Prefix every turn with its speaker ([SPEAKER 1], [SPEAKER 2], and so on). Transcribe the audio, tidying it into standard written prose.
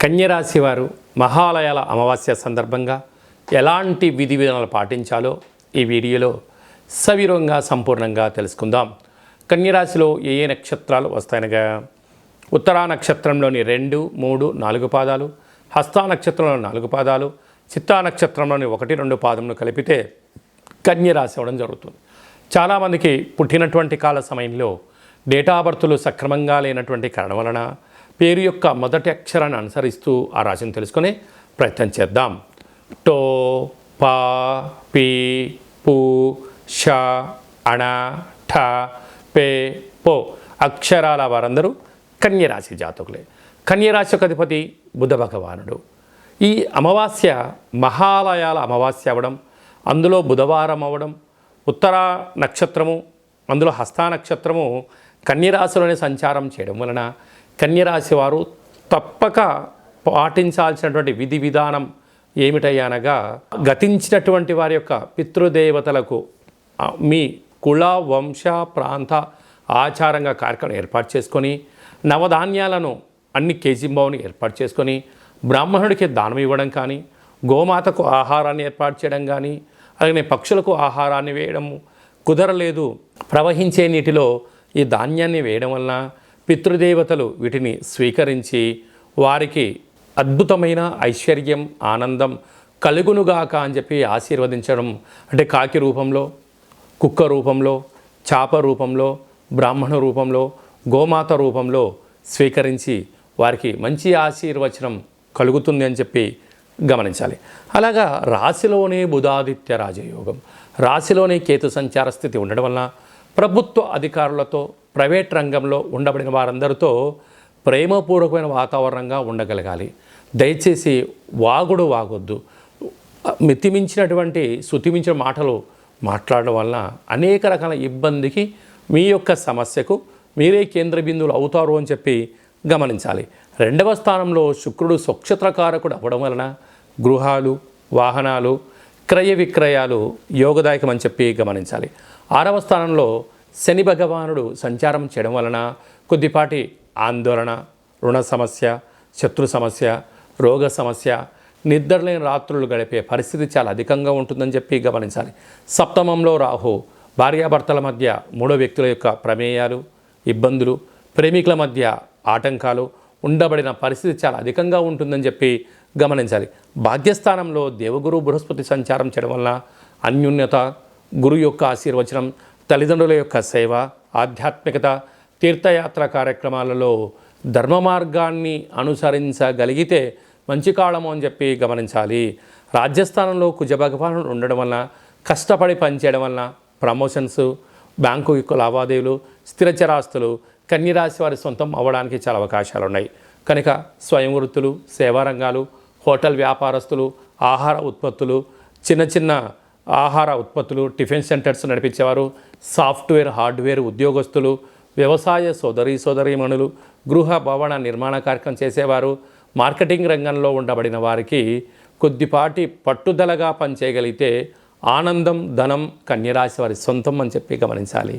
[SPEAKER 1] కన్యరాశి వారు మహాలయాల అమావాస్య సందర్భంగా ఎలాంటి విధి విధానాలు పాటించాలో ఈ వీడియోలో సవివరంగా సంపూర్ణంగా తెలుసుకుందాం. కన్యరాశిలో ఏ ఏ నక్షత్రాలు వస్తాయనగా ఉత్తరా నక్షత్రంలోని 2, 3, 4 పాదాలు, హస్తా నక్షత్రంలోని 4 పాదాలు, చిత్తా నక్షత్రంలోని 1, 2 పాదములు కలిపితే కన్యరాశి అవ్వడం జరుగుతుంది. చాలామందికి పుట్టినటువంటి కాల సమయంలో డేటా బర్తులు సక్రమంగా లేనటువంటి కారణం వలన పేరు యొక్క మొదటి అక్షరాన్ని అనుసరిస్తూ ఆ రాశిని తెలుసుకునే ప్రయత్నం చేద్దాం. టో, పా, పీ, పు, ష, అణ, ఠ, పే, పో అక్షరాల వారందరూ కన్యరాశి జాతకులే. కన్యరాశి యొక్క అధిపతి బుధ భగవానుడు. ఈ అమావాస్య మహాలయాల అమావాస్య అవ్వడం, అందులో బుధవారం అవ్వడం, ఉత్తర నక్షత్రము అందులో హస్తా నక్షత్రము కన్యరాశిలోనే సంచారం చేయడం వలన కన్యరాశి వారు తప్పక పాటించాల్సినటువంటి విధి విధానం ఏమిటయ్యానగా గతించినటువంటి వారి యొక్క పితృదేవతలకు మీ కుల వంశ ప్రాంత ఆచారంగా కార్యక్రమం ఏర్పాటు చేసుకొని నవధాన్యాలను అన్ని కేజీంబావుని ఏర్పాటు చేసుకొని బ్రాహ్మణుడికి దానం ఇవ్వడం కానీ, గోమాతకు ఆహారాన్ని ఏర్పాటు చేయడం కానీ, అలాగే పక్షులకు ఆహారాన్ని వేయడం కుదరలేదు, ప్రవహించే నీటిలో ఈ ధాన్యాన్ని వేయడం వలన పితృదేవతలు వీటిని స్వీకరించి వారికి అద్భుతమైన ఐశ్వర్యం ఆనందం కలుగునుగాక అని చెప్పి ఆశీర్వదించడం. అంటే కాకి రూపంలో, కుక్క రూపంలో, చాప రూపంలో, బ్రాహ్మణ రూపంలో, గోమాత రూపంలో స్వీకరించి వారికి మంచి ఆశీర్వచనం కలుగుతుంది అని చెప్పి గమనించాలి. అలాగా రాశిలోనే బుధాదిత్య రాజయోగం, రాశిలోనే కేతు సంచార స్థితి ఉండడం వలన ప్రభుత్వ అధికారులతో, ప్రైవేట్ రంగంలో ఉండబడిన వారందరితో ప్రేమపూర్వకమైన వాతావరణంగా ఉండగలగాలి. దయచేసి వాగొద్దు. మితిమించినటువంటి శృతిమించిన మాటలు మాట్లాడడం వలన అనేక రకాల ఇబ్బందికి మీ యొక్క సమస్యకు మీరే కేంద్ర బిందువులు అవుతారు అని చెప్పి గమనించాలి. 2వ స్థానంలో శుక్రుడు స్వక్షత్రకారకుడు అవ్వడం వలన గృహాలు, వాహనాలు, క్రయ విక్రయాలు యోగదాయకం అని చెప్పి గమనించాలి. 6వ స్థానంలో శని భగవానుడు సంచారం చేయడం వలన కొద్దిపాటి ఆందోళన, రుణ సమస్య, శత్రు సమస్య, రోగ సమస్య, నిద్రలేని రాత్రులు గడిపే పరిస్థితి చాలా అధికంగా ఉంటుందని చెప్పి గమనించాలి. సప్తమంలో రాహు భార్యాభర్తల మధ్య 3 వ్యక్తుల యొక్క ప్రమేయాలు, ఇబ్బందులు, ప్రేమికుల మధ్య ఆటంకాలు ఉండబడిన పరిస్థితి చాలా అధికంగా ఉంటుందని చెప్పి గమనించాలి. భాగ్యస్థానంలో దేవగురు బృహస్పతి సంచారం చేయడం వలన అన్యోన్యత, గురు యొక్క ఆశీర్వచనం, తల్లిదండ్రుల యొక్క సేవ, ఆధ్యాత్మికత, తీర్థయాత్ర కార్యక్రమాలలో ధర్మ మార్గాన్ని అనుసరించగలిగితే మంచి కాలము అని చెప్పి గమనించాలి. రాజ్యస్థానంలో కుజ భగవానుడు ఉండడం వలన కష్టపడి పనిచేయడం వలన ప్రమోషన్స్, బ్యాంకు యొక్క లావాదేవీలు, స్థిరచరాస్తులు కన్యరాశి వారి సొంతం అవ్వడానికి చాలా అవకాశాలు ఉన్నాయి. కనుక స్వయం వృత్తులు, సేవా రంగాలు, హోటల్ వ్యాపారస్తులు, ఆహార ఉత్పత్తులు, చిన్న ఆహార ఉత్పత్తులు, టిఫిన్ సెంటర్స్ నడిపించేవారు, సాఫ్ట్వేర్ హార్డ్వేర్ ఉద్యోగస్తులు, వ్యవసాయ సోదరీమణులు, గృహ భవన నిర్మాణ కార్యక్రమం చేసేవారు, మార్కెటింగ్ రంగంలో ఉండబడిన వారికి కొద్దిపాటి పట్టుదలగా పనిచేయగలిగితే ఆనందం, ధనం కన్యరాశి వారి సొంతం అని చెప్పి గమనించాలి.